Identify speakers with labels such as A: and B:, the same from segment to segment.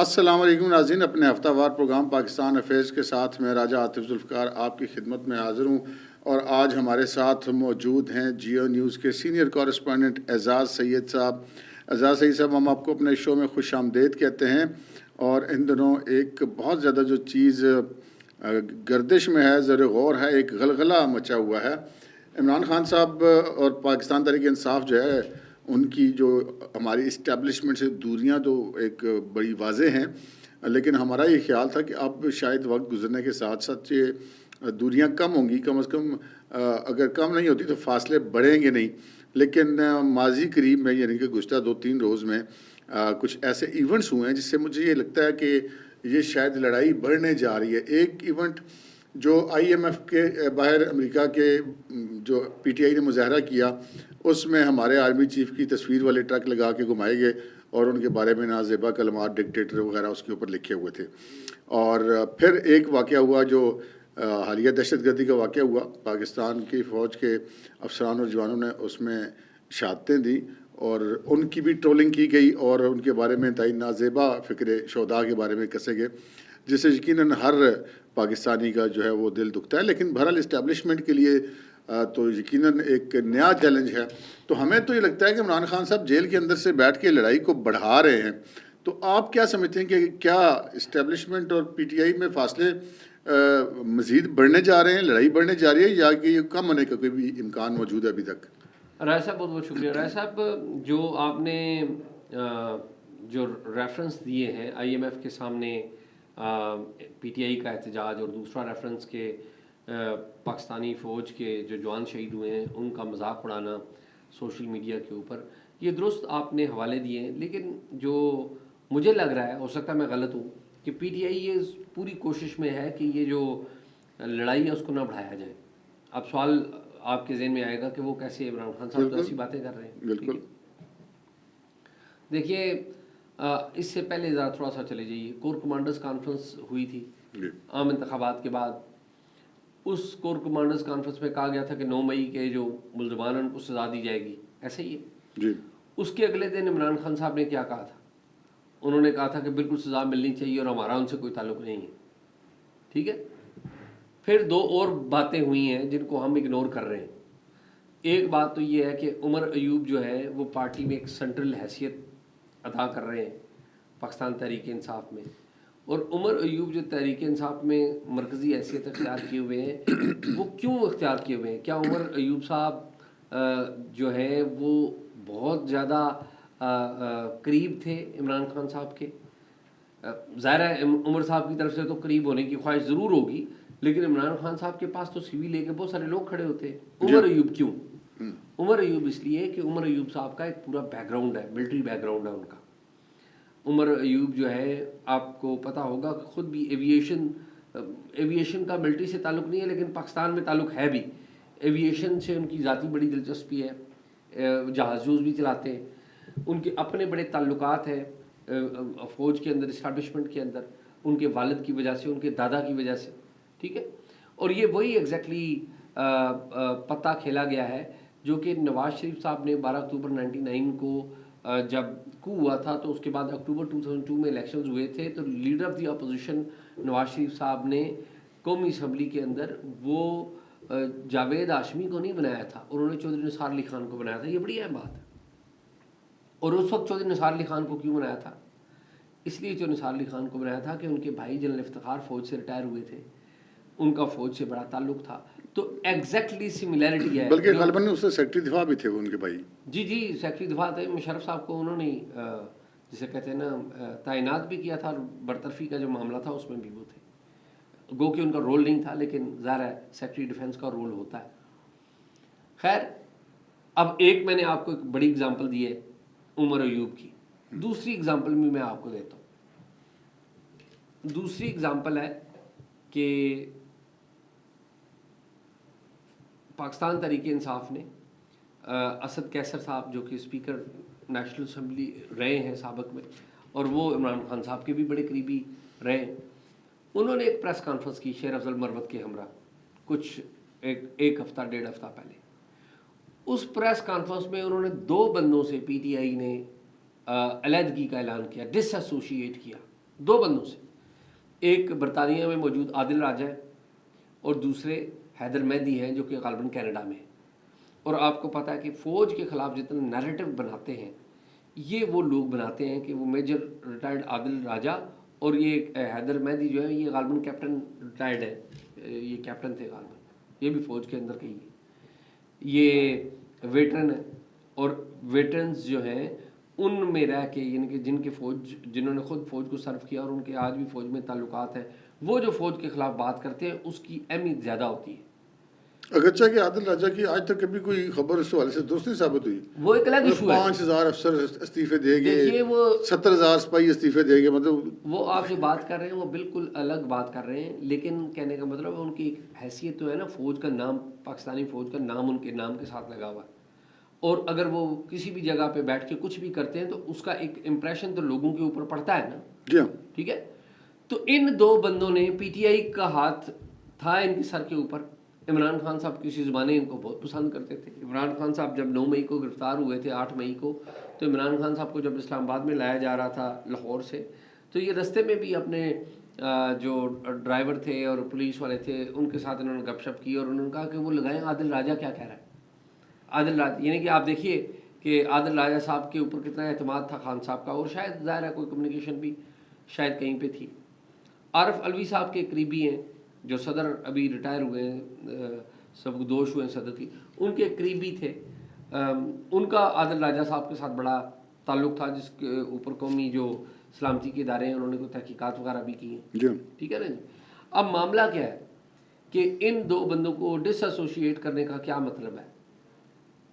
A: السلام علیکم ناظرین، اپنے ہفتہ وار پروگرام پاکستان افیئرز کے ساتھ میں راجہ عاطف ذوالفقار آپ کی خدمت میں حاضر ہوں، اور آج ہمارے ساتھ موجود ہیں جیو نیوز کے سینئر کورسپونڈنٹ اعزاز سید صاحب۔ اعزاز سید صاحب، ہم آپ کو اپنے شو میں خوش آمدید کہتے ہیں، اور ان دنوں ایک بہت زیادہ جو چیز گردش میں ہے، زر غور ہے، ایک غلغلہ مچا ہوا ہے۔ عمران خان صاحب اور پاکستان تحریک انصاف جو ہے، ان کی جو ہماری اسٹیبلشمنٹ سے دوریاں تو ایک بڑی واضح ہیں، لیکن ہمارا یہ خیال تھا کہ اب شاید وقت گزرنے کے ساتھ ساتھ یہ دوریاں کم ہوں گی، کم از کم اگر کم نہیں ہوتی تو فاصلے بڑھیں گے نہیں۔ لیکن ماضی قریب میں، یعنی کہ گزشتہ 2-3 روز میں کچھ ایسے ایونٹس ہوئے ہیں جس سے مجھے یہ لگتا ہے کہ یہ شاید لڑائی بڑھنے جا رہی ہے۔ ایک ایونٹ جو آئی ایم ایف کے باہر امریکہ کے جو پی ٹی آئی نے مظاہرہ کیا، اس میں ہمارے آرمی چیف کی تصویر والے ٹرک لگا کے گھمائے گئے، اور ان کے بارے میں نازیبا کلمات ڈکٹیٹر وغیرہ اس کے اوپر لکھے ہوئے تھے۔ اور پھر ایک واقعہ ہوا جو حالیہ دہشت گردی کا واقعہ ہوا، پاکستان کی فوج کے افسران اور جوانوں نے اس میں شہادتیں دیں، اور ان کی بھی ٹرولنگ کی گئی، اور ان کے بارے میں انتہائی نازیبا فکر شہداء کے بارے میں کسے گئے، جس سے یقیناً ہر پاکستانی کا جو ہے وہ دل دکھتا ہے۔ لیکن بہرحال اسٹیبلشمنٹ کے لیے تو یقیناً ایک نیا چیلنج ہے۔ تو ہمیں تو یہ لگتا ہے کہ عمران خان صاحب جیل کے اندر سے بیٹھ کے لڑائی کو بڑھا رہے ہیں۔ تو آپ کیا سمجھتے ہیں کہ کیا اسٹیبلشمنٹ اور پی ٹی آئی میں فاصلے مزید بڑھنے جا رہے ہیں، لڑائی بڑھنے جا رہی ہے، یا کہ یہ کم ہونے کا کوئی بھی امکان موجود ہے ابھی تک؟
B: رائے صاحب بہت بہت شکریہ۔ رائے صاحب، جو آپ نے جو ریفرنس دیے ہیں آئی ایم ایف کے سامنے پی ٹی آئی کا احتجاج، اور دوسرا ریفرنس کے پاکستانی فوج کے جو جوان شہید ہوئے ہیں ان کا مذاق اڑانا سوشل میڈیا کے اوپر، یہ درست آپ نے حوالے دیے ہیں۔ لیکن جو مجھے لگ رہا ہے، ہو سکتا ہے میں غلط ہوں، کہ پی ٹی آئی یہ پوری کوشش میں ہے کہ یہ جو لڑائی ہے اس کو نہ بڑھایا جائے۔ اب سوال آپ کے ذہن میں آئے گا کہ وہ کیسے عمران خان صاحب تو ایسی باتیں کر رہے ہیں۔
A: بالکل۔
B: دیکھیے، اس سے پہلے ذرا تھوڑا سا چلے جائیے، کور کمانڈرز کانفرنس ہوئی تھی عام انتخابات کے بعد۔ اس کور کمانڈرز کانفرنس میں کہا گیا تھا کہ 9 مئی کے جو ملزمان ہیں ان کو سزا دی جائے گی، ایسے ہی ہے۔ اس کے اگلے دن عمران خان صاحب نے کیا کہا تھا؟ انہوں نے کہا تھا کہ بالکل سزا ملنی چاہیے اور ہمارا ان سے کوئی تعلق نہیں ہے، ٹھیک ہے۔ پھر 2 اور باتیں ہوئی ہیں جن کو ہم اگنور کر رہے ہیں۔ ایک بات تو یہ ہے کہ عمر ایوب جو ہے وہ پارٹی میں ایک سینٹرل حیثیت ادا کر رہے ہیں پاکستان تحریک انصاف میں، اور عمر ایوب جو تحریک انصاف میں مرکزی حیثیت اختیار کیے ہوئے ہیں، وہ کیوں اختیار کیے ہوئے ہیں؟ کیا عمر ایوب صاحب جو ہیں وہ بہت زیادہ قریب تھے عمران خان صاحب کے؟ ظاہر ہے عمر صاحب کی طرف سے تو قریب ہونے کی خواہش ضرور ہوگی، لیکن عمران خان صاحب کے پاس تو سی وی لے کے بہت سارے لوگ کھڑے ہوتے ہیں۔ عمر ایوب کیوں؟ عمر ایوب اس لیے کہ عمر ایوب صاحب کا ایک پورا بیک گراؤنڈ ہے، ملٹری بیک گراؤنڈ ہے ان کا۔ عمر ایوب جو ہے، آپ کو پتہ ہوگا کہ خود بھی ایویشن کا ملٹری سے تعلق نہیں ہے، لیکن پاکستان میں تعلق ہے بھی۔ ایویشن سے ان کی ذاتی بڑی دلچسپی ہے، جہاز جوز بھی چلاتے ہیں، ان کے اپنے بڑے تعلقات ہیں فوج کے اندر، اسٹیبلشمنٹ کے اندر، ان کے والد کی وجہ سے، ان کے دادا کی وجہ سے، ٹھیک ہے۔ اور یہ وہی ایگزیکٹلی پتہ کھیلا گیا ہے جو کہ نواز شریف صاحب نے 12 اکتوبر 99 کو جب کو ہوا تھا، تو اس کے بعد اکتوبر 2002 میں الیکشنز ہوئے تھے، تو leader of the opposition Nawaz Sharif صاحب نے قومی اسمبلی کے اندر وہ جاوید ہاشمی کو نہیں بنایا تھا، انہوں نے چودھری نثار علی خان کو بنایا تھا۔ یہ بڑی اہم بات ہے۔ اور اس وقت چودھری نثار علی خان کو کیوں بنایا تھا؟ اس لیے چودھری نثار علی خان کو بنایا تھا کہ ان کے بھائی جنرل افتخار فوج سے ریٹائر ہوئے تھے، ان کا فوج سے بڑا تعلق تھا، تو ایگزیکٹلی سملیرٹی ہے۔
A: بلکہ غالباً اس سے سیکرٹری دفاع بھی تھے ان کے بھائی۔
B: جی، سیکرٹری دفاع تھے۔ مشرف صاحب کو انہوں نے جسے کہتے ہیں نا تعینات بھی کیا تھا، اور برطرفی کا جو معاملہ تھا اس میں بھی وہ تھے، گو کہ ان کا رول نہیں تھا، لیکن ظاہر ہے سیکرٹری ڈیفینس کا رول ہوتا ہے۔ خیر، اب ایک میں نے آپ کو ایک بڑی اگزامپل دی ہے عمر ایوب کی، دوسری اگزامپل بھی میں آپ کو دیتا ہوں۔ دوسری اگزامپل ہے کہ پاکستان تحریک انصاف نے اسد کیسر صاحب جو کہ اسپیکر نیشنل اسمبلی رہے ہیں سابق میں، اور وہ عمران خان صاحب کے بھی بڑے قریبی رہے، انہوں نے ایک پریس کانفرنس کی شیر افضل مروت کے ہمراہ کچھ ایک ہفتہ 1.5 ہفتہ پہلے۔ اس پریس کانفرنس میں انہوں نے 2 بندوں سے پی ٹی آئی نے علیحدگی کا اعلان کیا، ڈس ایسوشیٹ کیا۔ دو بندوں سے، ایک برطانیہ میں موجود عادل راجہ ہے اور دوسرے حیدر مہدی ہیں جو کہ غالباً کینیڈا میں ہیں۔ اور آپ کو پتہ ہے کہ فوج کے خلاف جتنے نیریٹو بناتے ہیں یہ وہ لوگ بناتے ہیں کہ وہ میجر ریٹائرڈ عادل راجہ اور یہ حیدر مہدی جو ہے یہ غالباً کیپٹن ریٹائرڈ ہے، یہ کیپٹن تھے غالباً، یہ بھی فوج کے اندر کہیں گے، یہ ویٹرن ہے اور ویٹرنز جو ہیں ان میں رہ کے یعنی کہ جن کے فوج جنہوں نے خود فوج کو سرو کیا اور ان کے آج بھی فوج میں تعلقات ہیں، وہ جو فوج کے خلاف بات کرتے ہیں اس کی اہمیت زیادہ ہوتی ہے۔
A: اگرچہ کہ عادل راجہ کی آج تک کبھی کوئی خبر اس حوالے سے درست نہیں ثابت ہوئی،
B: وہ ایک الگ ایشو ہے۔
A: 5,000 افسر استعفے دے گے،
B: دیکھیے وہ
A: 70,000 سپاہی استعفے دے گے، مطلب
B: وہ آپ جو بات کر رہے ہیں وہ بالکل الگ بات کر رہے ہیں، لیکن کہنے کا مطلب ان کی ایک حیثیت تو ہے نا، فوج کا نام، پاکستانی فوج کا نام ان کے نام کے ساتھ لگا ہوا ہے، اور اگر وہ کسی بھی جگہ پہ بیٹھ کے کچھ بھی کرتے ہیں تو اس کا ایک امپریشن تو لوگوں کے اوپر پڑتا ہے نا۔
A: جی ہاں،
B: ٹھیک ہے، تو ان دو بندوں نے پی ٹی آئی کا ہاتھ تھا ان کے سر کے اوپر۔ عمران خان صاحب کسی زمانے ان کو بہت پسند کرتے تھے۔ عمران خان صاحب جب 9 مئی کو گرفتار ہوئے تھے، 8 مئی کو، تو عمران خان صاحب کو جب اسلام آباد میں لایا جا رہا تھا لاہور سے، تو یہ رستے میں بھی اپنے جو ڈرائیور تھے اور پولیس والے تھے ان کے ساتھ انہوں نے گپ شپ کی اور انہوں نے کہا کہ وہ لگائیں عادل راجہ کیا کہہ رہا ہے۔ عادل راجہ یعنی کہ آپ دیکھیے کہ عادل راجہ صاحب کے اوپر کتنا اعتماد تھا خان صاحب کا، اور شاید ظاہر ہے کوئی کمیونیکیشن بھی شاید کہیں پہ تھی۔ عارف علوی صاحب کے قریبی ہیں جو صدر ابھی ریٹائر ہوئے ہیں، سبکدوش ہوئے ہیں صدر کی، ان کے قریبی تھے، ان کا عادل راجہ صاحب کے ساتھ بڑا تعلق تھا، جس کے اوپر قومی جو سلامتی کے ادارے ہیں انہوں نے کوئی تحقیقات وغیرہ بھی کی ہیں۔ ٹھیک ہے نا جی۔ اب معاملہ کیا ہے کہ ان دو بندوں کو ڈس ایسوشیٹ کرنے کا کیا مطلب ہے؟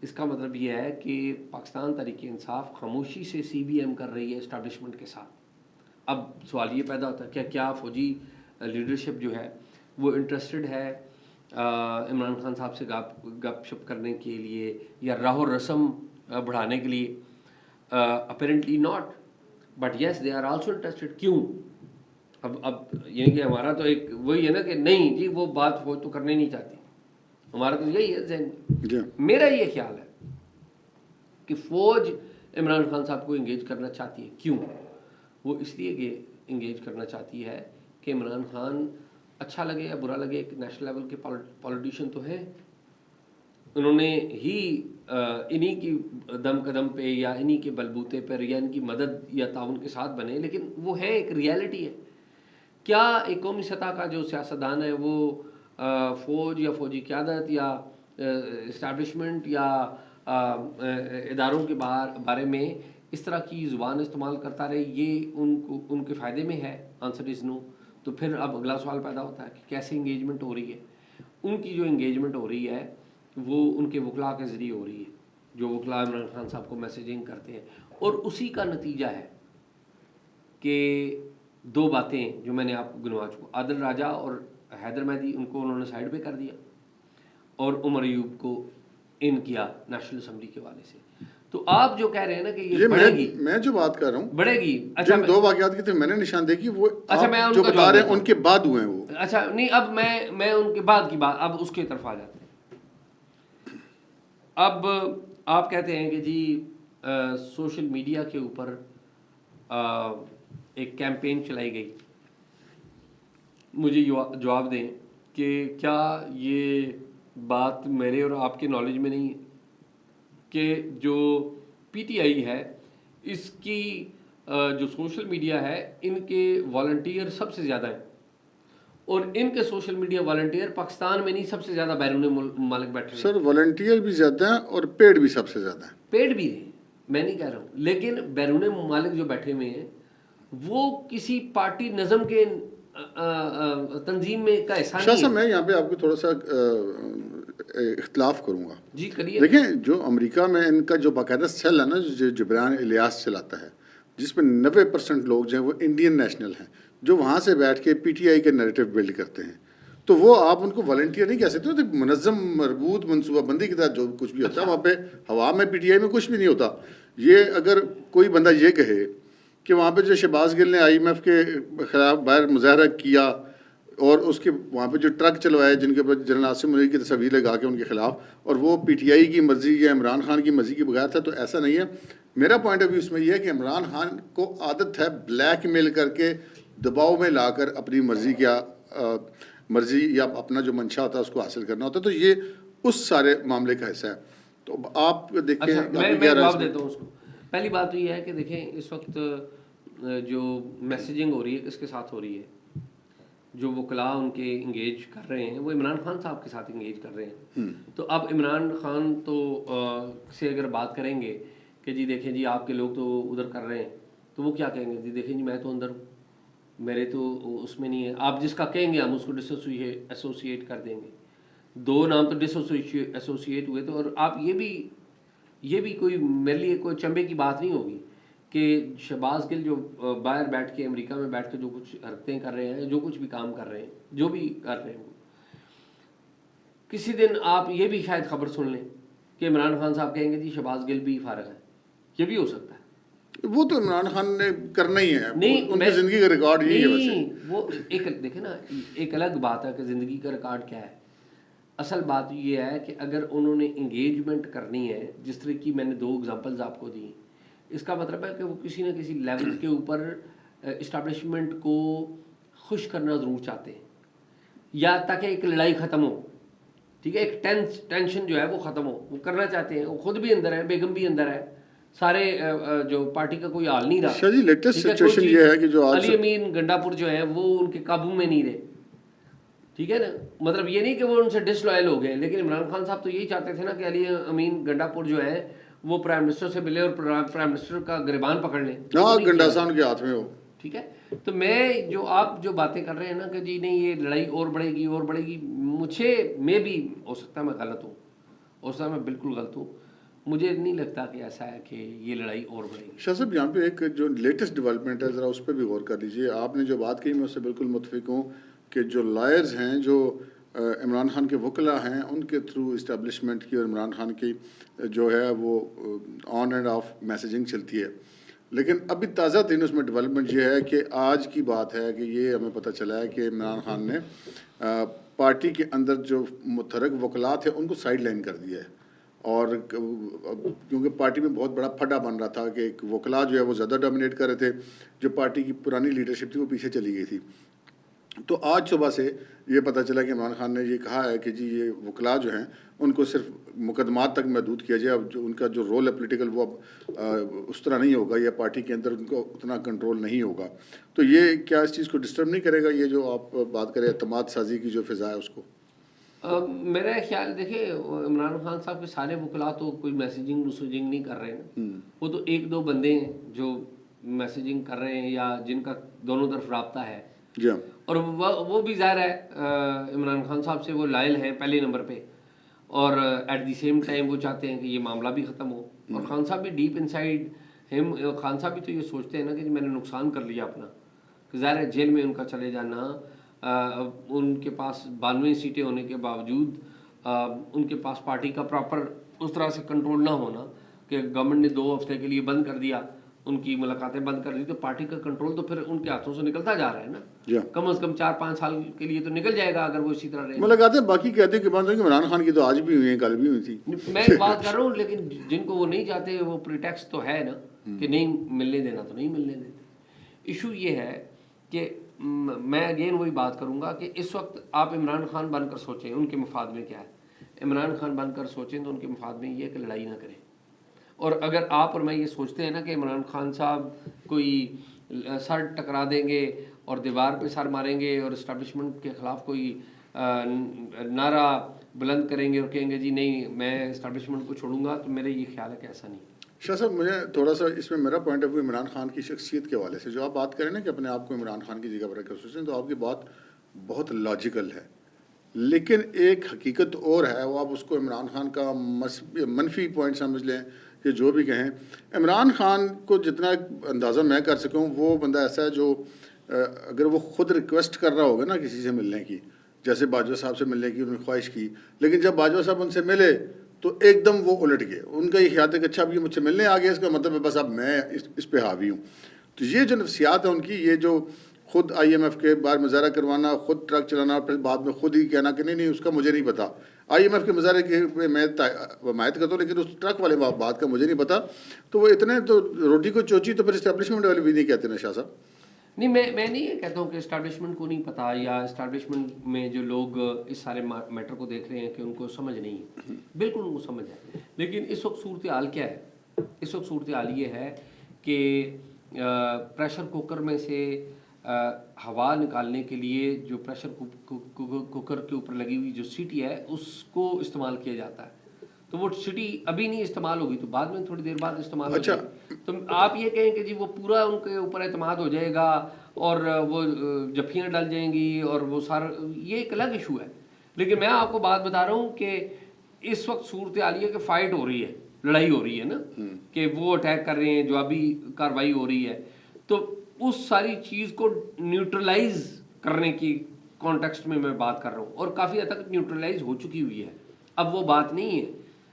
B: اس کا مطلب یہ ہے کہ پاکستان تحریک انصاف خاموشی سے سی بی ایم کر رہی ہے اسٹیبلشمنٹ کے ساتھ۔ اب سوال یہ پیدا ہوتا ہے کہ کیا فوجی لیڈرشپ جو ہے وہ انٹرسٹڈ ہے عمران خان صاحب سے گپ شپ کرنے کے لیے یا راہ و رسم بڑھانے کے لیے؟ Apparently not, but yes they are also interested. کیوں؟ اب یعنی کہ ہمارا تو ایک وہی ہے نا کہ نہیں جی وہ بات فوج تو کرنے نہیں چاہتی، ہمارا تو یہی ہے ذہن میں۔ میرا یہ خیال ہے کہ فوج عمران خان صاحب کو انگیج کرنا چاہتی ہے۔ کیوں؟ وہ اس لیے کہ انگیج کرنا چاہتی ہے کہ عمران خان اچھا لگے یا برا لگے ایک نیشنل لیول کے پولیٹیشین تو ہے، انہوں نے ہی انہی کی دم قدم پہ یا انہی کے بلبوتے پر یا ان کی مدد یا تعاون کے ساتھ بنے، لیکن وہ ہے ایک ریالٹی ہے۔ کیا ایک قومی سطح کا جو سیاستدان ہے وہ فوج یا فوجی قیادت یا اسٹیبلشمنٹ یا اداروں کے بارے میں اس طرح کی زبان استعمال کرتا رہے، یہ ان کے فائدے میں ہے؟ آنسر از نو۔ تو پھر اب اگلا سوال پیدا ہوتا ہے کہ کیسے انگیجمنٹ ہو رہی ہے؟ ان کی جو انگیجمنٹ ہو رہی ہے وہ ان کے وکلاء کے ذریعے ہو رہی ہے، جو وکلاء عمران خان صاحب کو میسیجنگ کرتے ہیں، اور اسی کا نتیجہ ہے کہ دو باتیں جو میں نے آپ کو گنوا چکا، عادل راجہ اور حیدر مہدی ان کو انہوں نے سائڈ پہ کر دیا اور عمر ایوب کو ان کیا نیشنل اسمبلی کے حوالے سے۔ تو آپ جو کہہ رہے ہیں نا کہ یہ بڑھے گی،
A: میں جو بات کر رہا ہوں
B: بڑھے گی۔ اچھا
A: دو واقعات کی تو میں نے نشاندہی کی، وہ
B: اچھا میں
A: جو بتا رہے ہیں ان کے بعد ہوئے ہیں وہ۔
B: اچھا نہیں، اب میں ان کے بعد کی بات اب اس کی طرف آ جاتے ہیں۔ اب آپ کہتے ہیں کہ جی سوشل میڈیا کے اوپر ایک کیمپین چلائی گئی، مجھے جواب دیں کہ کیا یہ بات میرے اور آپ کے نالج میں نہیں ہے کہ جو پی ٹی آئی ہے اس کی جو سوشل میڈیا ہے ان کے والنٹیئر سب سے زیادہ ہیں، اور ان کے سوشل میڈیا والنٹیئر پاکستان میں نہیں، سب سے زیادہ بیرون ممالک بیٹھے ہیں۔
A: سر والنٹیئر بھی زیادہ ہیں اور پیڈ بھی سب سے زیادہ ہیں۔
B: پیڈ بھی ہیں، میں نہیں کہہ رہا ہوں، لیکن بیرون ممالک جو بیٹھے ہوئے ہیں وہ کسی پارٹی نظم کے تنظیم میں کا حصہ نہیں ہے۔
A: میں یہاں پہ آپ کو تھوڑا سا اختلاف کروں گا۔
B: جی کریے۔
A: دیکھیں جو امریکہ میں ان کا جو باقاعدہ سیل ہے نا جو جبران الیاس چلاتا ہے، جس میں 90% لوگ جو ہیں وہ انڈین نیشنل ہیں، جو وہاں سے بیٹھ کے پی ٹی آئی کے نیریٹو بلڈ کرتے ہیں، تو وہ آپ ان کو والنٹیئر نہیں کہہ سکتے، تو منظم مربوط منصوبہ بندی کے تحت جو کچھ بھی ہوتا ہے وہاں پہ ہوا میں پی ٹی آئی میں کچھ بھی نہیں ہوتا۔ یہ اگر کوئی بندہ یہ کہے کہ وہاں پہ جو شہباز گل نے آئی ایم ایف کے خلاف باہر مظاہرہ کیا اور اس کے وہاں پہ جو ٹرک چلوائے جن کے اوپر جنرل عاصم منیر کی تصاویر لگا کے ان کے خلاف، اور وہ پی ٹی آئی کی مرضی یا عمران خان کی مرضی کے بغیر تھا، تو ایسا نہیں ہے۔ میرا پوائنٹ آف ویو اس میں یہ ہے کہ عمران خان کو عادت ہے بلیک میل کر کے دباؤ میں لا کر اپنی مرضی یا اپنا جو منشا ہوتا ہے اس کو حاصل کرنا ہوتا ہے، تو یہ اس سارے معاملے کا حصہ ہے. تو آپ دیکھیں.
B: اچھا میں جواب دیتا ہوں اس کو. پہلی بات تو یہ ہے کہ دیکھیں اس وقت جو میسیجنگ ہو رہی ہے کس کے ساتھ ہو رہی ہے، جو وکلاء ان کے انگیج کر رہے ہیں وہ عمران خان صاحب کے ساتھ انگیج کر رہے ہیں. تو اب عمران خان تو سے اگر بات کریں گے کہ جی دیکھیں جی آپ کے لوگ تو ادھر کر رہے ہیں، تو وہ کیا کہیں گے؟ جی دیکھیں جی میں تو اندر ہوں، میرے تو اس میں نہیں ہے. آپ جس کا کہیں گے ہم اس کو ایسوسیٹ کر دیں گے. دو نام تو ایسوسیٹ ہوئے. تو اور آپ یہ بھی کوئی میرے لیے کوئی چمبے کی بات نہیں ہوگی کہ شہباز گل جو باہر بیٹھ کے امریکہ میں بیٹھ کے جو کچھ حرکتیں کر رہے ہیں، جو کچھ بھی کام کر رہے ہیں، جو بھی کر رہے ہیں، کسی دن آپ یہ بھی شاید خبر سن لیں کہ عمران خان صاحب کہیں گے جی شہباز گل بھی فارغ ہے. یہ بھی ہو سکتا ہے.
A: وہ تو عمران خان نے کرنا ہی ہے،
B: نہیں
A: ان کی زندگی کا ریکارڈ یہی ہے.
B: نہیں وہ ایک دیکھیں نا، ایک الگ بات ہے کہ زندگی کا ریکارڈ کیا ہے. اصل بات یہ ہے کہ اگر انہوں نے انگیجمنٹ کرنی ہے، جس طرح کی میں نے 2 ایگزامپلز آپ کو دی، اس کا مطلب ہے کہ وہ کسی نہ کسی لیول کے اوپر اسٹیبلشمنٹ کو خوش کرنا ضرور چاہتے ہیں، یا تاکہ ایک لڑائی ختم ہو. ٹھیک ہے، ایک ٹینشن جو ہے وہ ختم ہو، وہ کرنا چاہتے ہیں. وہ خود بھی اندر ہے، بیگم بھی اندر ہے، سارے جو پارٹی کا کوئی حال نہیں رہا.
A: جی لیٹسٹ سچویشن یہ ہے کہ جو
B: علی امین گنڈا پور جو ہیں وہ ان کے قابو میں نہیں رہے. ٹھیک ہے نا، مطلب یہ نہیں کہ وہ ان سے ڈس لوئل ہو گئے، لیکن عمران خان صاحب تو یہی چاہتے تھے نا کہ علی امین گنڈا پور جو ہے وہ پرائم منسٹر سے ملے اور پرائم منسٹر کا گریبان پکڑ لیں.
A: گنڈاسان کے ہاتھ میں ہو.
B: ٹھیک ہے. تو میں جو آپ جو باتیں کر رہے ہیں نا کہ جی نہیں یہ لڑائی اور بڑھے گی، میں بھی ہو سکتا ہے میں غلط ہوں، ہو سکتا ہے میں بالکل غلط ہوں. مجھے نہیں لگتا کہ ایسا ہے کہ یہ لڑائی اور بڑھے گی.
A: شاہ صاحب یہاں پہ ایک جو لیٹسٹ ڈیولپمنٹ ہے ذرا اس پہ بھی غور کر لیجیے. آپ نے جو بات کہی میں اس سے بالکل متفق ہوں کہ جو لائرز ہیں، جو عمران خان کے وکلاء ہیں، ان کے تھرو اسٹیبلشمنٹ کی اور عمران خان کی جو ہے وہ آن اینڈ آف میسیجنگ چلتی ہے. لیکن ابھی تازہ ترین اس میں ڈیولپمنٹ یہ ہے کہ آج کی بات ہے کہ یہ ہمیں پتہ چلا ہے کہ عمران خان نے پارٹی کے اندر جو متحرک وکلاء تھے ان کو سائڈ لائن کر دیا ہے. اور کیونکہ پارٹی میں بہت بڑا پھڈا بن رہا تھا کہ ایک وکلاء جو ہے وہ زیادہ ڈومینیٹ کر رہے تھے، جو پارٹی کی پرانی لیڈرشپ تھی وہ پیچھے چلی گئی تھی. تو آج صبح سے یہ پتہ چلا کہ عمران خان نے یہ کہا ہے کہ جی یہ وکلاء جو ہیں ان کو صرف مقدمات تک محدود کیا جائے. اب جو ان کا جو رول ہے پولیٹیکل وہ اب اس طرح نہیں ہوگا، یا پارٹی کے اندر ان کو اتنا کنٹرول نہیں ہوگا. تو یہ کیا اس چیز کو ڈسٹرب نہیں کرے گا، یہ جو آپ بات کریں اعتماد سازی کی جو فضا ہے اس کو؟
B: میرا خیال دیکھیں عمران خان صاحب کے سارے وکلاء تو کوئی میسیجنگ نہیں کر رہے ہیں. وہ تو 1-2 بندے ہیں جو میسیجنگ کر رہے ہیں یا جن کا دونوں طرف رابطہ ہے.
A: جی ہاں.
B: اور وہ بھی ظاہر ہے عمران خان صاحب سے وہ لائل ہیں پہلے نمبر پہ، اور ایٹ دی سیم ٹائم وہ چاہتے ہیں کہ یہ معاملہ بھی ختم ہو. اور خان صاحب بھی ڈیپ انسائڈ خان صاحب بھی تو یہ سوچتے ہیں نا کہ میں نے نقصان کر لیا اپنا، کہ ظاہر ہے جیل میں ان کا چلے جانا، ان کے پاس 92 سیٹیں ہونے کے باوجود ان کے پاس پارٹی کا پراپر اس طرح سے کنٹرول نہ ہونا کہ گورنمنٹ نے 2 ہفتے کے لیے بند کر دیا، ان کی ملاقاتیں بند کر دی، تو پارٹی کا کنٹرول تو پھر ان کے ہاتھوں سے نکلتا جا رہا ہے نا. کم از کم 4-5 سال کے لیے تو نکل جائے گا اگر وہ اسی طرح رہے.
A: ملاقاتیں باقی کہتے ہیں کہ بات ہے کہ عمران خان کی تو آج بھی ہوئی ہیں، کل بھی ہوئی تھی.
B: میں بات کر رہا ہوں، لیکن جن کو وہ نہیں چاہتے وہ پریٹیکسٹ تو ہے نا کہ نہیں ملنے دینا، تو نہیں ملنے دیتے. ایشو یہ ہے کہ میں اگین وہی بات کروں گا کہ اس وقت آپ عمران خان بن کر سوچیں ان کے مفاد میں کیا ہے. عمران خان بن کر سوچیں تو ان کے مفاد میں یہ ہے کہ لڑائی نہ کریں. اور اگر آپ اور میں یہ سوچتے ہیں نا کہ عمران خان صاحب کوئی سر ٹکرا دیں گے اور دیوار پہ سر ماریں گے اور اسٹیبلشمنٹ کے خلاف کوئی نعرہ بلند کریں گے اور کہیں گے جی نہیں میں اسٹیبلشمنٹ کو چھوڑوں گا، تو میرا یہ خیال ہے کہ ایسا نہیں.
A: شاہ صاحب مجھے تھوڑا سا اس میں میرا point of view Imran Khan کی شخصیت کے حوالے سے جو آپ بات کریں نا کہ اپنے آپ کو عمران خان کی جگہ پر رکھ کر سوچیں، تو آپ کی بات بہت لاجیکل ہے. لیکن ایک حقیقت اور ہے، وہ آپ اس کو عمران خان کا منفی پوائنٹ سمجھ لیں کہ جو بھی کہیں. عمران خان کو جتنا اندازہ میں کر سکوں وہ بندہ ایسا ہے جو اگر وہ خود ریکویسٹ کر رہا ہوگا نا کسی سے ملنے کی، جیسے باجوہ صاحب سے ملنے کی انہوں نے خواہش کی، لیکن جب باجوہ صاحب ان سے ملے تو ایک دم وہ الٹ گئے. ان کا یہ خیال ہے کہ اچھا اب یہ مجھ سے ملنے آ گیا، اس کا مطلب ہے بس اب میں اس پہ حاوی ہوں. تو یہ جو نفسیات ہیں ان کی، یہ جو خود IMF کے باہر مظاہرہ کروانا, خود ٹرک چلانا, پھر بعد میں خود ہی کہنا کہ نہیں اس کا مجھے نہیں پتا. IMF کے مظاہرے کی میں حمایت کرتا ہوں, لیکن اس ٹرک والے بات کا مجھے نہیں پتا. تو وہ اتنے تو روٹی کو چوچی تو پھر اسٹیبلشمنٹ والے بھی نہیں کہتے نا شاہ صاحب.
B: نہیں, میں نہیں یہ کہتا ہوں کہ اسٹیبلشمنٹ کو نہیں پتا, یا اسٹیبلشمنٹ میں جو لوگ اس سارے میٹر کو دیکھ رہے ہیں کہ ان کو سمجھ نہیں ہے. بالکل ان کو سمجھ ہے, لیکن اس وقت صورتحال کیا ہے؟ اس وقت صورتحال یہ ہے کہ پریشر کوکر میں سے ہوا نکالنے کے لیے جو پریشر کوکر کے اوپر لگی ہوئی جو سیٹی ہے اس کو استعمال کیا جاتا ہے. تو وہ سیٹی ابھی نہیں استعمال ہوگی تو بعد میں تھوڑی دیر بعد استعمال ہو جائے گی. تو آپ یہ کہیں کہ جی وہ پورا ان کے اوپر اعتماد ہو جائے گا اور وہ جفیاں ڈل جائیں گی اور وہ سارا, یہ ایک الگ ایشو ہے. لیکن میں آپ کو بات بتا رہا ہوں کہ اس وقت صورتحال یہ کہ فائٹ ہو رہی ہے, لڑائی ہو رہی ہے نا, کہ وہ اٹیک کر رہے ہیں, جو ابھی کاروائی ہو رہی ہے. تو اس ساری چیز کو نیوٹرلائز کرنے کی کانٹیکسٹ میں بات کر رہا ہوں, اور کافی حد تک نیوٹرلائز ہو چکی ہوئی ہے. اب وہ بات نہیں ہے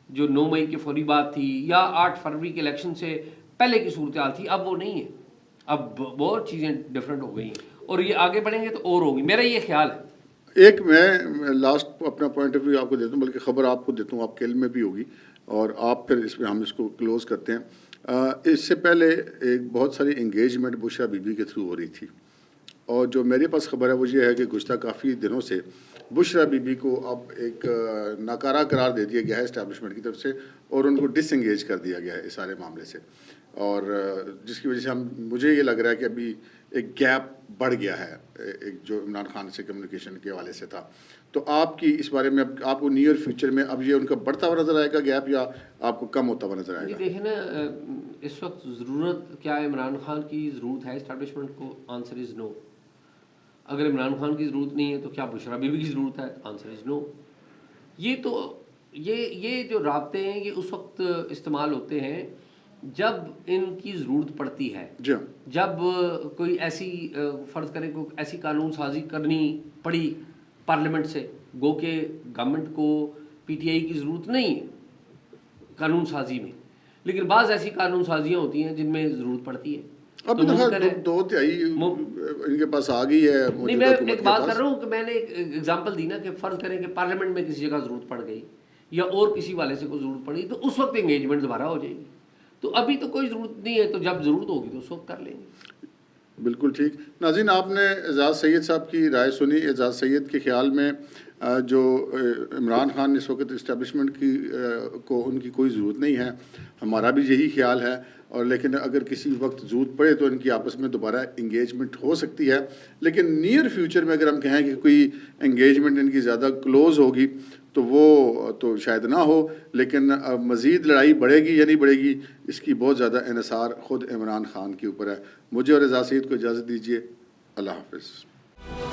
B: جو 9 مئی کی فوری بات تھی یا 8 فروری کے الیکشن سے پہلے کی صورتحال تھی, اب وہ نہیں ہے. اب بہت چیزیں ڈفرینٹ ہو گئی ہیں اور یہ آگے بڑھیں گے تو اور ہوگی, میرا یہ خیال ہے.
A: ایک میں لاسٹ اپنا پوائنٹ آف ویو آپ کو دیتا ہوں, بلکہ خبر آپ کو دیتا ہوں, آپ کے علم میں بھی ہوگی, اور آپ پھر اس میں ہم اس کو کلوز کرتے ہیں. اس سے پہلے ایک بہت ساری انگیجمنٹ بشرا بی بی کے تھرو ہو رہی تھی, اور جو میرے پاس خبر ہے وہ یہ ہے کہ گزشتہ کافی دنوں سے بشرا بی بی کو اب ایک ناکارہ قرار دے دیا گیا ہے اسٹیبلشمنٹ کی طرف سے, اور ان کو ڈس انگیج کر دیا گیا ہے اس سارے معاملے سے, اور جس کی وجہ سے مجھے یہ لگ رہا ہے کہ ابھی ایک گیپ بڑھ گیا ہے ایک جو عمران خان سے کمیونیکیشن کے حوالے سے تھا. تو آپ کی اس بارے میں آپ کو نیئر فیوچر میں اب یہ ان کا بڑھتا ہوا نظر آئے گا گیپ, یا آپ کو کم ہوتا ہوا نظر آئے گا؟
B: دیکھیں نا, اس وقت ضرورت کیا ہے؟ عمران خان کی ضرورت ہے اسٹیبلشمنٹ کو؟ آنسر از نو. اگر عمران خان کی ضرورت نہیں ہے تو کیا بشرا بی بی کی ضرورت ہے؟ آنسر از نو. یہ تو یہ جو رابطے ہیں یہ اس وقت استعمال ہوتے ہیں جب ان کی ضرورت پڑتی ہے. جب کوئی ایسی فرض کریں کوئی ایسی قانون سازی کرنی پڑی پارلیمنٹ سے, گو کہ گورنمنٹ کو PTI کی ضرورت نہیں ہے قانون سازی میں, لیکن بعض ایسی قانون سازیاں ہوتی ہیں جن میں ضرورت پڑتی ہے.
A: اب دو تہائی ان کے پاس آ گئی ہے.
B: نہیں, میں ایک بات کر رہا ہوں کہ میں نے ایک ایگزامپل دی نا, کہ فرض کریں کہ پارلیمنٹ میں کسی جگہ ضرورت پڑ گئی یا اور کسی والے سے کوئی ضرورت پڑی, تو اس وقت انگیجمنٹ دوبارہ ہو جائے گی. تو ابھی تو کوئی ضرورت نہیں ہے, تو جب ضرورت ہوگی تو اس وقت کر لیں گے.
A: بالکل ٹھیک. ناظرین, آپ نے اعجاز سید صاحب کی رائے سنی. اعجاز سید کے خیال میں جو عمران خان اس وقت اسٹیبلشمنٹ کی کو ان کی کوئی ضرورت نہیں ہے, ہمارا بھی یہی خیال ہے. اور لیکن اگر کسی وقت ضرورت پڑے تو ان کی آپس میں دوبارہ انگیجمنٹ ہو سکتی ہے. لیکن نیئر فیوچر میں اگر ہم کہیں کہ کوئی انگیجمنٹ ان کی زیادہ کلوز ہوگی تو وہ تو شاید نہ ہو, لیکن مزید لڑائی بڑھے گی یا نہیں بڑھے گی اس کی بہت زیادہ انحصار خود عمران خان کے اوپر ہے. مجھے اور اعجاز سید کو اجازت دیجیے. اللہ حافظ.